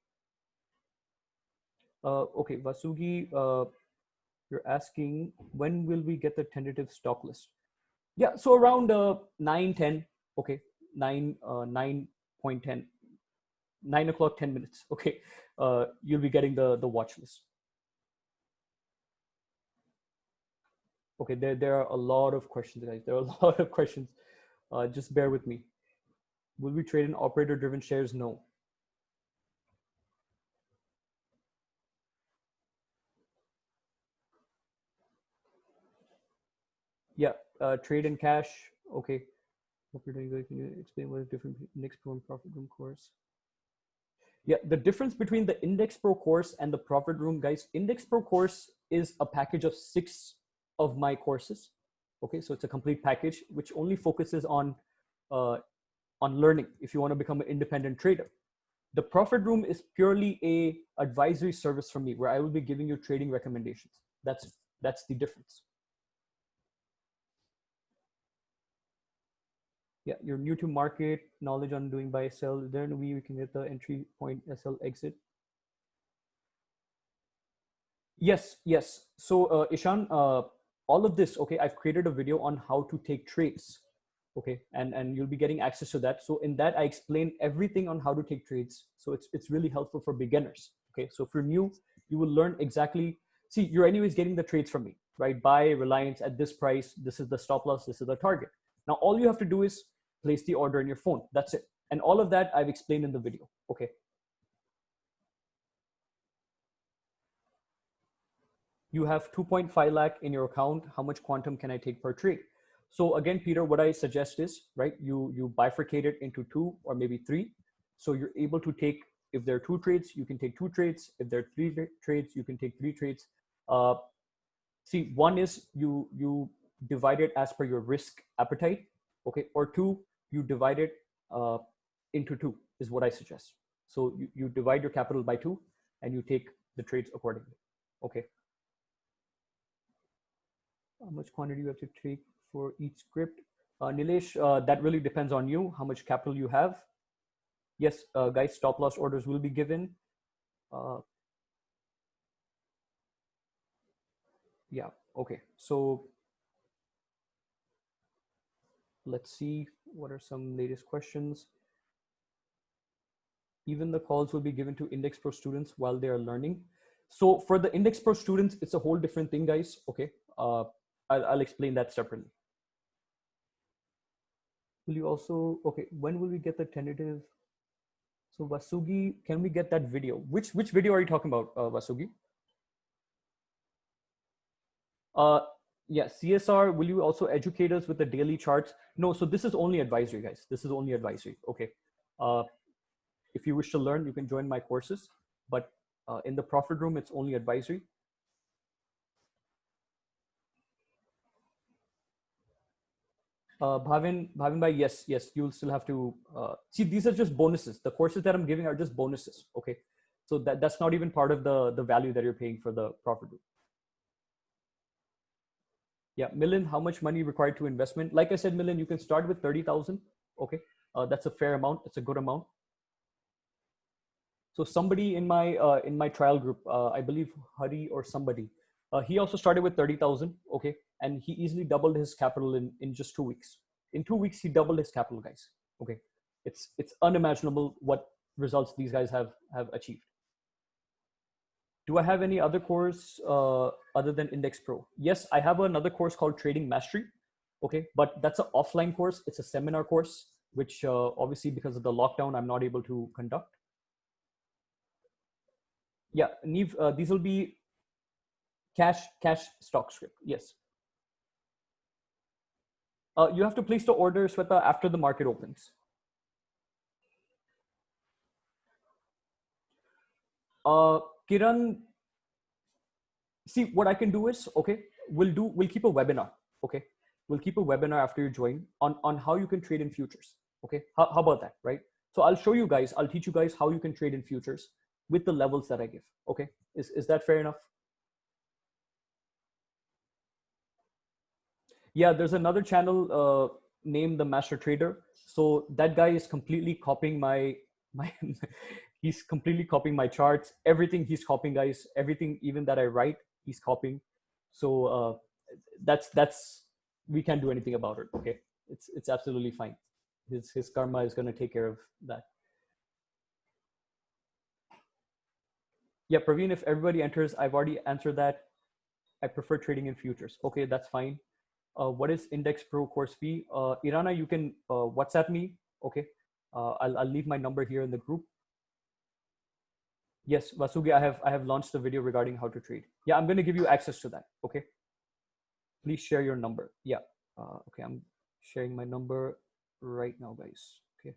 Okay, Vasugi, you're asking when will we get the tentative stock list? Yeah, so around 9, 10, okay, 9.10, 9 o'clock, 10 minutes, okay, you'll be getting the watch list. Okay, there are a lot of questions, guys. There are a lot of questions. Just bear with me. Will we trade in operator-driven shares? No. Yeah, trade in cash. Okay. Hope you're doing good. Can you explain what is different index pro and profit room course? Yeah, the difference between the index pro course and the profit room, guys. Index pro course is a package of 6 of my courses. Okay, so it's a complete package which only focuses uh, on learning if you want to become an independent trader. The profit room is purely a advisory service from me where I will be giving you trading recommendations. That's the difference. Yeah, you're new to market, knowledge on doing buy sell. Is there any way we can get the entry point SL exit? Yes, yes. So Ishan, all of this, okay, I've created a video on how to take trades, okay, and you'll be getting access to that. So in that, I explain everything on how to take trades. So it's really helpful for beginners, okay. So if you're new, you will learn exactly. See, you're anyways getting the trades from me, right? Buy Reliance at this price. This is the stop loss. This is the target. Now all you have to do is place the order in your phone. That's it. And all of that I've explained in the video, okay. You have 2.5 lakh in your account. How much quantum can I take per trade? So again, Peter, what I suggest is, right, you bifurcate it into 2 or maybe 3. So you're able to take, if there are 2 trades, you can take 2 trades. If there are 3 trades, you can take 3 trades. Uh, See, one is you divide it as per your risk appetite, okay, or 2, you divide it into 2 is what I suggest. So you divide your capital by 2 and you take the trades accordingly. Okay. How much quantity you have to take for each script? Nilesh, that really depends on you, how much capital you have. Yes, guys, stop loss orders will be given. Uh, yeah, okay. So let's see what are some latest questions. Even the calls will be given to Index Pro students while they are learning. So for the Index Pro students, it's a whole different thing, guys. Okay, I'll explain that separately. Will you also, okay, when will we get the tentative? So Vasugi, can we get that video? Which video are you talking about, Vasugi? Uh, yeah, CSR, will you also educate us with the daily charts? No, so this is only advisory, guys. This is only advisory, okay. If you wish to learn, you can join my courses, but In the profit room, it's only advisory. Bhavin bhai, yes, yes, you'll still have to see. These are just bonuses. The courses that I'm giving are just bonuses. Okay, so that's not even part of the value that you're paying for the profit room. Yeah, Milind, how much money required to investment? Like I said, Milind, you can start with 30,000. Okay, that's a fair amount. It's a good amount. So somebody in my trial group, I believe Hari or somebody, he also started with 30,000. Okay, and he easily doubled his capital in just 2 weeks. In 2 weeks, he doubled his capital, guys. Okay, it's unimaginable what results these guys have achieved. Do I have any other course other than Index Pro? Yes, I have another course called Trading Mastery. Okay, but that's an offline course. It's a seminar course, which obviously because of the lockdown, I'm not able to conduct. Yeah, Neve, these will be cash stock script. Yes. You have to place the order, Sweta, after the market opens. Kiran, see what I can do is, okay, we'll keep a webinar. Okay, we'll keep a webinar after you join on how you can trade in futures. Okay, how about that, right? So I'll show you guys, I'll teach you guys how you can trade in futures with the levels that I give. Okay, is that fair enough? Yeah, there's another channel named the Master Trader. So that guy is completely copying my he's completely copying my charts. Everything he's copying, guys. Everything even that I write, he's copying. So that's we can't do anything about it. Okay, it's absolutely fine. His karma is going to take care of that. Yeah, Praveen, if everybody enters, I've already answered that. I prefer trading in futures. Okay, that's fine. What is Index Pro course fee? Irana, you can WhatsApp me. Okay, I'll leave my number here in the group. Yes, Vasugi, I have launched a video regarding how to trade. Yeah, I'm going to give you access to that. Okay, please share your number. Yeah. Okay, I'm sharing my number right now, guys. Okay.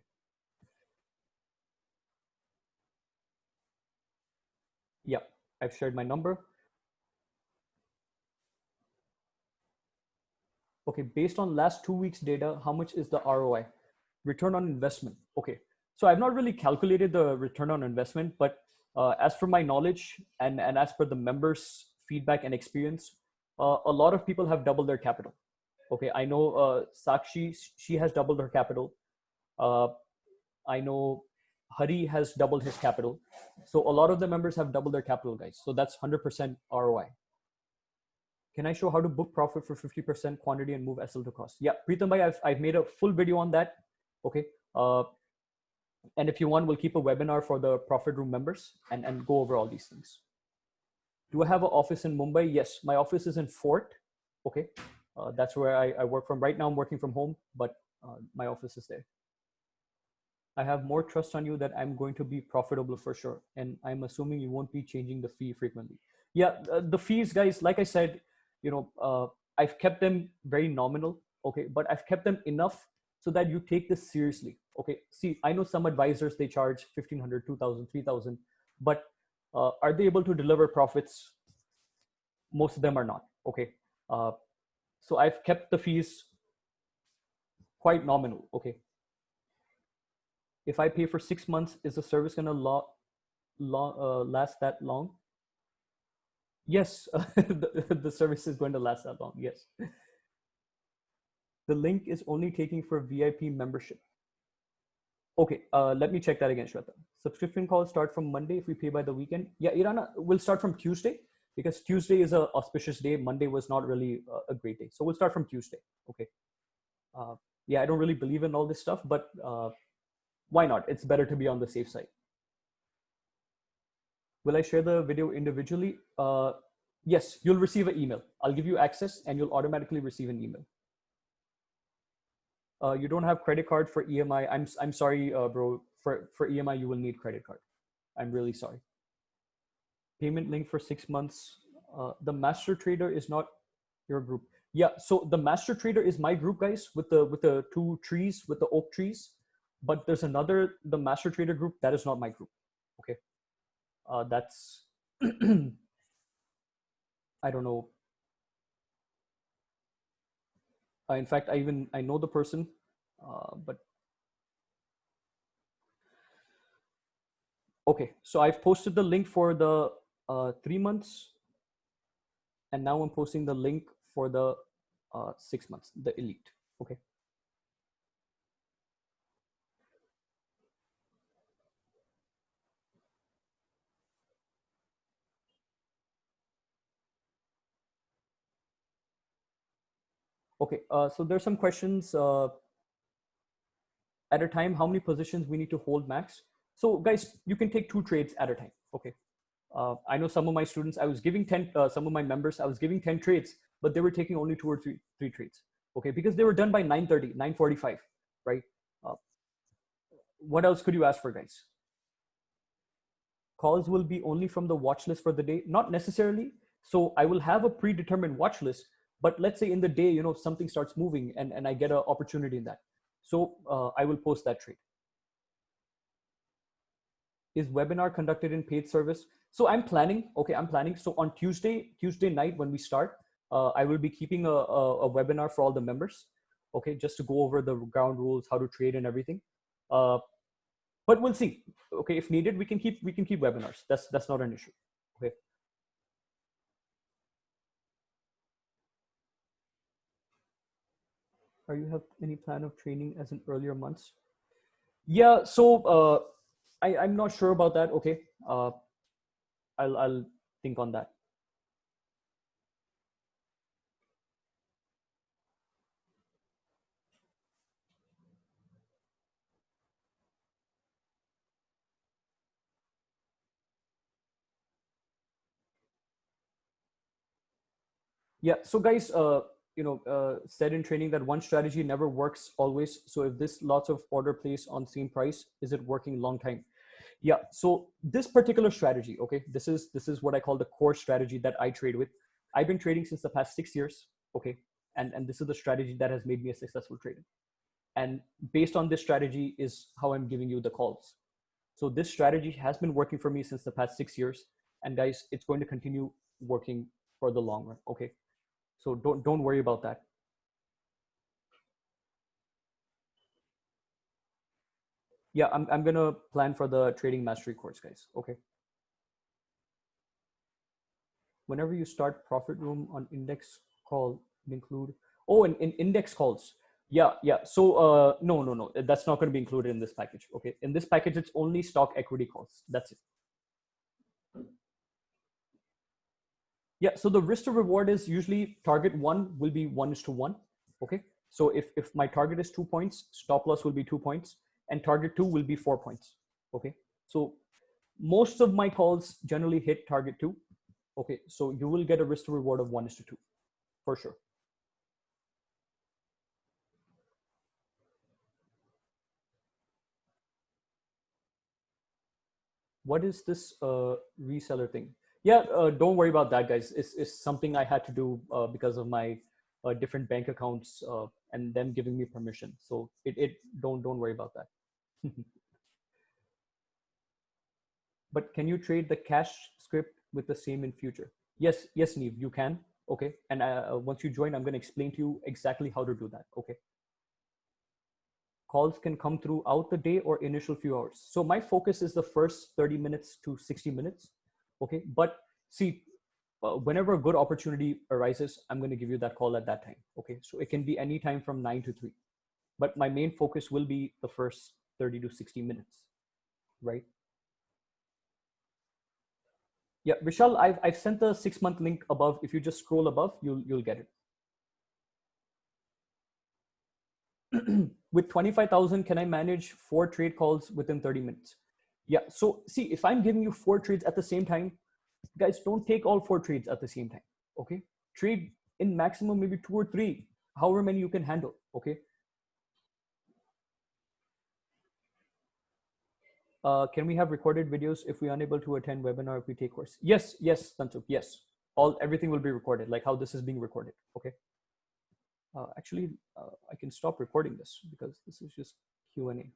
Yeah, I've shared my number. Okay, based on last 2 weeks data, how much is the ROI? Return on investment. Okay, so I've not really calculated the return on investment, but as for my knowledge and as per the members' feedback and experience, a lot of people have doubled their capital. Okay, I know Sakshi, she has doubled her capital. Uh, I know Hari has doubled his capital. So a lot of the members have doubled their capital, guys. So that's 100% ROI. Can I show how to book profit for 50% quantity and move SL to cost? Yeah, Pritam bhai, I've made a full video on that. Okay. And if you want, we'll keep a webinar for the profit room members and go over all these things. Do I have an office in Mumbai? Yes, my office is in Fort. Okay. That's where I work from. Right now, I'm working from home, but my office is there. I have more trust on you that I'm going to be profitable for sure. And I'm assuming you won't be changing the fee frequently. Yeah, the fees, guys, like I said, I've kept them very nominal. Okay. But I've kept them enough so that you take this seriously. Okay. See, I know some advisors, they charge 1,500, 2,000, 3,000, but are they able to deliver profits? Most of them are not. Okay. So I've kept the fees quite nominal. Okay. If I pay for 6 months, is the service going to last that long? Yes, the service is going to last that long. Yes. The link is only taking for VIP membership. Okay, let me check that again, Shweta. Subscription calls start from Monday if we pay by the weekend. Yeah, Irana will start from Tuesday because Tuesday is an auspicious day. Monday was not really a great day. So we'll start from Tuesday. Okay. Yeah, I don't really believe in all this stuff, but why not? It's better to be on the safe side. Will I share the video individually? Yes, you'll receive an email. I'll give you access and you'll automatically receive an email. You don't have credit card for EMI. I'm sorry, bro. For EMI, you will need credit card. I'm really sorry. Payment link for 6 months. The master trader is not your group. Yeah. So the master trader is my group, guys, with the two trees, with the oak trees. But there's another, the master trader group that is not my group. Okay. That's I don't know. In fact, I know the person, but okay. So I've posted the link for the 3 months, and now I'm posting the link for the 6 months, the elite. Okay. Okay. So there's some questions at a time. How many positions we need to hold max? So guys, you can take 2 trades at a time. Okay. I know some of my students, I was giving 10, some of my members, I was giving 10 trades, but they were taking only two or three trades. Okay. Because they were done by 9:30, 9:45, right? Uh, what else could you ask for, guys? Calls will be only from the watch list for the day, not necessarily. So I will have a predetermined watch list, but let's say in the day, something starts moving and I get an opportunity in that. So I will post that trade. Is webinar conducted in paid service? So I'm planning. So on Tuesday night when we start, I will be keeping a webinar for all the members. Okay. Just to go over the ground rules, how to trade and everything. But we'll see. Okay. If needed, we can keep webinars. That's not an issue. Okay. Are you have any plan of training as in earlier months? Yeah. So I'm not sure about that. Okay. I'll think on that. Yeah. So guys, said in training that one strategy never works always. So if this lots of order placed on same price, is it working long time? Yeah. So this particular strategy, okay, this is what I call the core strategy that I trade with. I've been trading since the past 6 years. Okay. And this is the strategy that has made me a successful trader. And based on this strategy is how I'm giving you the calls. So this strategy has been working for me since the past 6 years. And guys, it's going to continue working for the long run. Okay. So don't worry about that. Yeah, I'm gonna plan for the trading mastery course, guys. Okay. Whenever you start profit room on index call, include in index calls. Yeah. So no. That's not going to be included in this package. Okay. In this package, it's only stock equity calls. That's it. Yeah. So the risk to reward is usually target one will be 1:1. Okay. So if my target is 2 points, stop loss will be 2 points, and target two will be 4 points. Okay. So most of my calls generally hit target two. Okay. So you will get a risk to reward of 1:2 for sure. What is this reseller thing? Yeah, don't worry about that, guys. It's something I had to do because of my different bank accounts and them giving me permission. So it don't worry about that. But can you trade the cash script with the same in future? Yes, Neve, you can. Okay, and once you join, I'm going to explain to you exactly how to do that. Okay. Calls can come throughout the day or initial few hours. So my focus is the first 30 minutes to 60 minutes. Okay. But see, whenever a good opportunity arises, I'm going to give you that call at that time. Okay. So it can be any time from 9 to 3, but my main focus will be the first 30 to 60 minutes. Right. Yeah. Vishal, I've sent the 6 month link above. If you just scroll above, you'll get it. With 25,000, can I manage 4 trade calls within 30 minutes? Yeah. So see, if I'm giving you 4 trades at the same time, guys, don't take all 4 trades at the same time. Okay. Trade in maximum maybe 2 or 3, however many you can handle. Okay. Can we have recorded videos if we are unable to attend webinar if we take course? Yes, Tansu, yes. Everything will be recorded, like how this is being recorded. Okay. Actually, I can stop recording this because this is just Q&A.